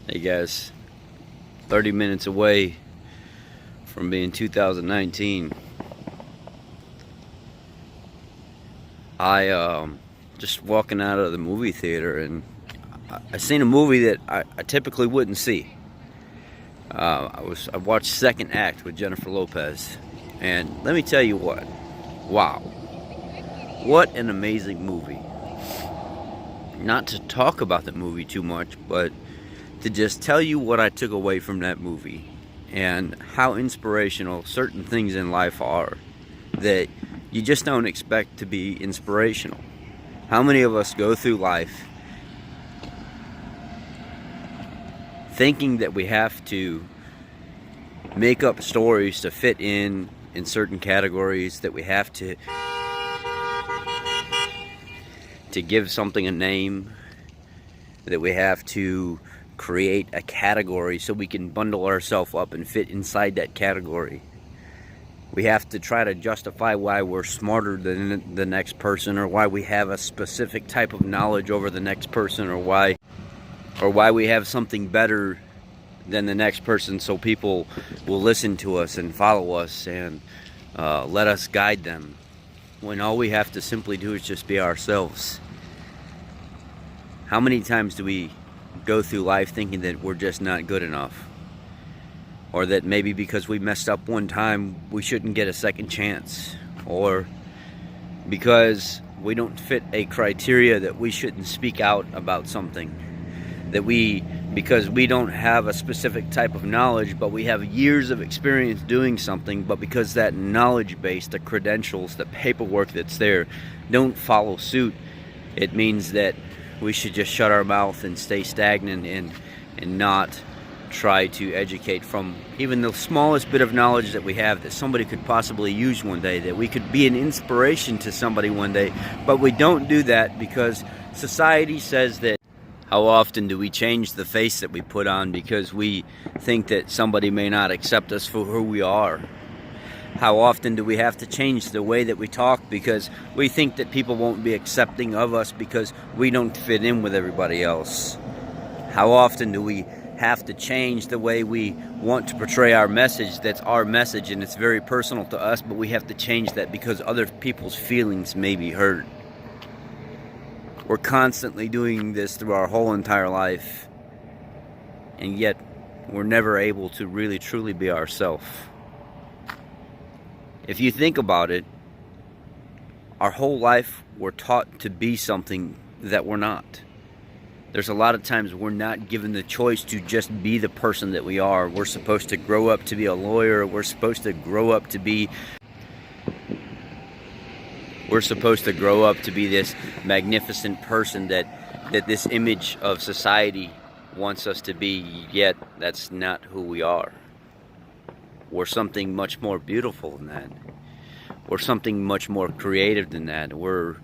Hey guys, 30 minutes away from being 2019. I just walking out of the movie theater and I seen a movie that I typically wouldn't see. I watched Second Act with Jennifer Lopez, and let me tell you what, wow, what an amazing movie. Not to talk about the movie too much, but to just tell you what I took away from that movie and how inspirational certain things in life are that you just don't expect to be inspirational. How many of us go through life thinking that we have to make up stories to fit in certain categories, that we have to give something a name, that we have to create a category so we can bundle ourselves up and fit inside that category. We have to try to justify why we're smarter than the next person, or why we have a specific type of knowledge over the next person, or why we have something better than the next person, so people will listen to us and follow us and let us guide them, when all we have to simply do is just be ourselves. How many times do we go through life thinking that we're just not good enough, or that maybe because we messed up one time we shouldn't get a second chance, or because we don't fit a criteria that we shouldn't speak out about something, because we don't have a specific type of knowledge but we have years of experience doing something, but because that knowledge base, the credentials, the paperwork that's there don't follow suit, it means that we should just shut our mouth and stay stagnant and not try to educate from even the smallest bit of knowledge that we have that somebody could possibly use one day, that we could be an inspiration to somebody one day. But we don't do that because society says that. How often do we change the face that we put on because we think that somebody may not accept us for who we are? How often do we have to change the way that we talk because we think that people won't be accepting of us because we don't fit in with everybody else? How often do we have to change the way we want to portray our message? That's our message and it's very personal to us, but we have to change that because other people's feelings may be hurt. We're constantly doing this through our whole entire life, and yet we're never able to really truly be ourselves. If you think about it, our whole life we're taught to be something that we're not. There's a lot of times we're not given the choice to just be the person that we are. We're supposed to grow up to be a lawyer. We're supposed to grow up to be this magnificent person that this image of society wants us to be, yet that's not who we are. We're something much more beautiful than that. We're something much more creative than that. We're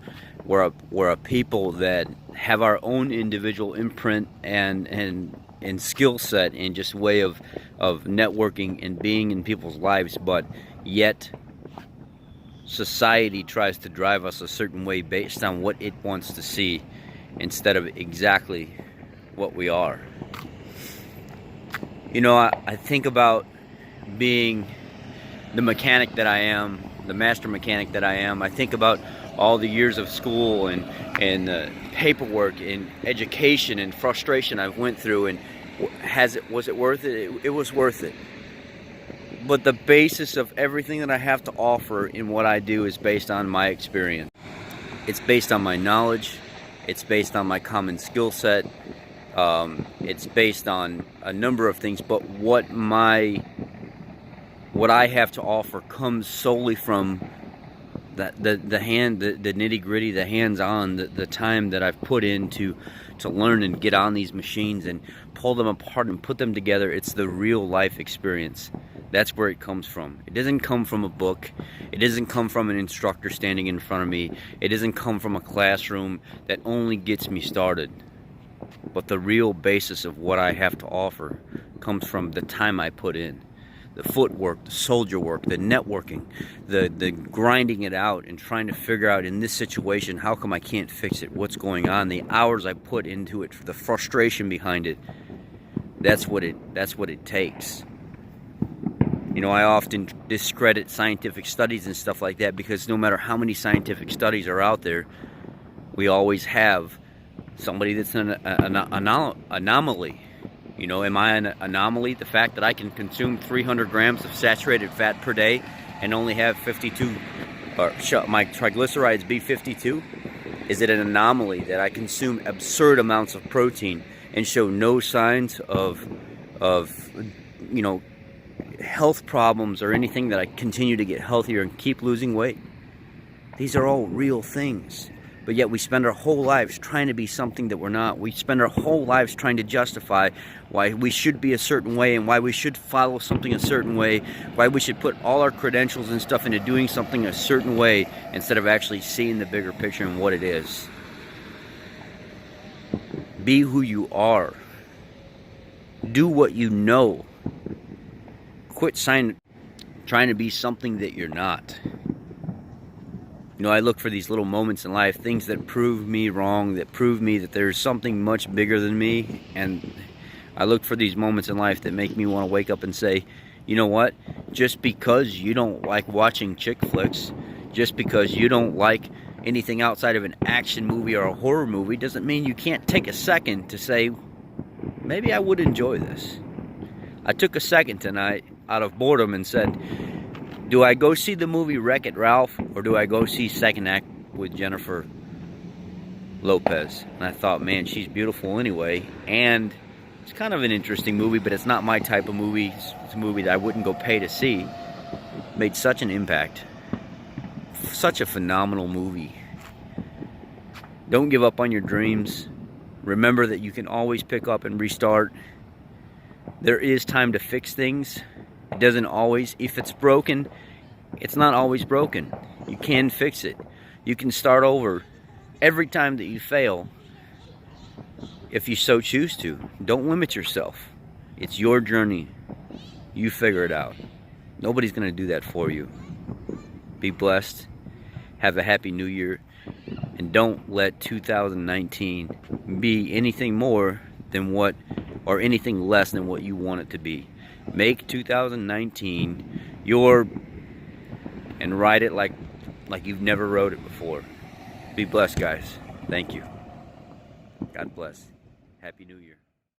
a people that have our own individual imprint and skill set and just way of networking and being in people's lives, but yet society tries to drive us a certain way based on what it wants to see instead of exactly what we are. You know, I think about being the mechanic that I am, the master mechanic that I am. I think about all the years of school and paperwork and education and frustration I've went through, and was it worth it? It was worth it. But the basis of everything that I have to offer in what I do is based on my experience. It's based on my knowledge. It's based on my common skill set. It's based on a number of things. But what I have to offer comes solely from the nitty gritty, the hands-on, the time that I've put in to learn and get on these machines and pull them apart and put them together. It's the real life experience. That's where it comes from. It doesn't come from a book. It doesn't come from an instructor standing in front of me. It doesn't come from a classroom that only gets me started. But the real basis of what I have to offer comes from the time I put in. The footwork, the soldier work, the networking, the grinding it out and trying to figure out in this situation, how come I can't fix it? What's going on? The hours I put into it, the frustration behind it. That's what it takes. You know, I often discredit scientific studies and stuff like that because no matter how many scientific studies are out there, we always have somebody that's an anomaly. You know, am I an anomaly? The fact that I can consume 300 grams of saturated fat per day and only have 52, or my triglycerides be 52? Is it an anomaly that I consume absurd amounts of protein and show no signs of you know, health problems or anything, that I continue to get healthier and keep losing weight? These are all real things. But yet we spend our whole lives trying to be something that we're not. We spend our whole lives trying to justify why we should be a certain way and why we should follow something a certain way, why we should put all our credentials and stuff into doing something a certain way instead of actually seeing the bigger picture and what it is. Be who you are. Do what you know. Quit trying to be something that you're not. You know, I look for these little moments in life, things that prove me wrong, that prove me that there's something much bigger than me, and I look for these moments in life that make me want to wake up and say, you know what, just because you don't like watching chick flicks, just because you don't like anything outside of an action movie or a horror movie, doesn't mean you can't take a second to say, maybe I would enjoy this. I took a second tonight out of boredom and said, do I go see the movie Wreck-It Ralph, or do I go see Second Act with Jennifer Lopez? And I thought, man, she's beautiful anyway, and it's kind of an interesting movie, but it's not my type of movie. It's a movie that I wouldn't go pay to see. Made such an impact. Such a phenomenal movie. Don't give up on your dreams. Remember that you can always pick up and restart. There is time to fix things. It doesn't always, if it's broken, it's not always broken. You can fix it. You can start over every time that you fail if you so choose to. Don't limit yourself. It's your journey. You figure it out. Nobody's going to do that for you. Be blessed. Have a happy new year. And don't let 2019 be anything more than what, or anything less than what you want it to be. Make 2019 your, and ride it like you've never rode it before. Be blessed, guys. Thank you. God bless. Happy New Year.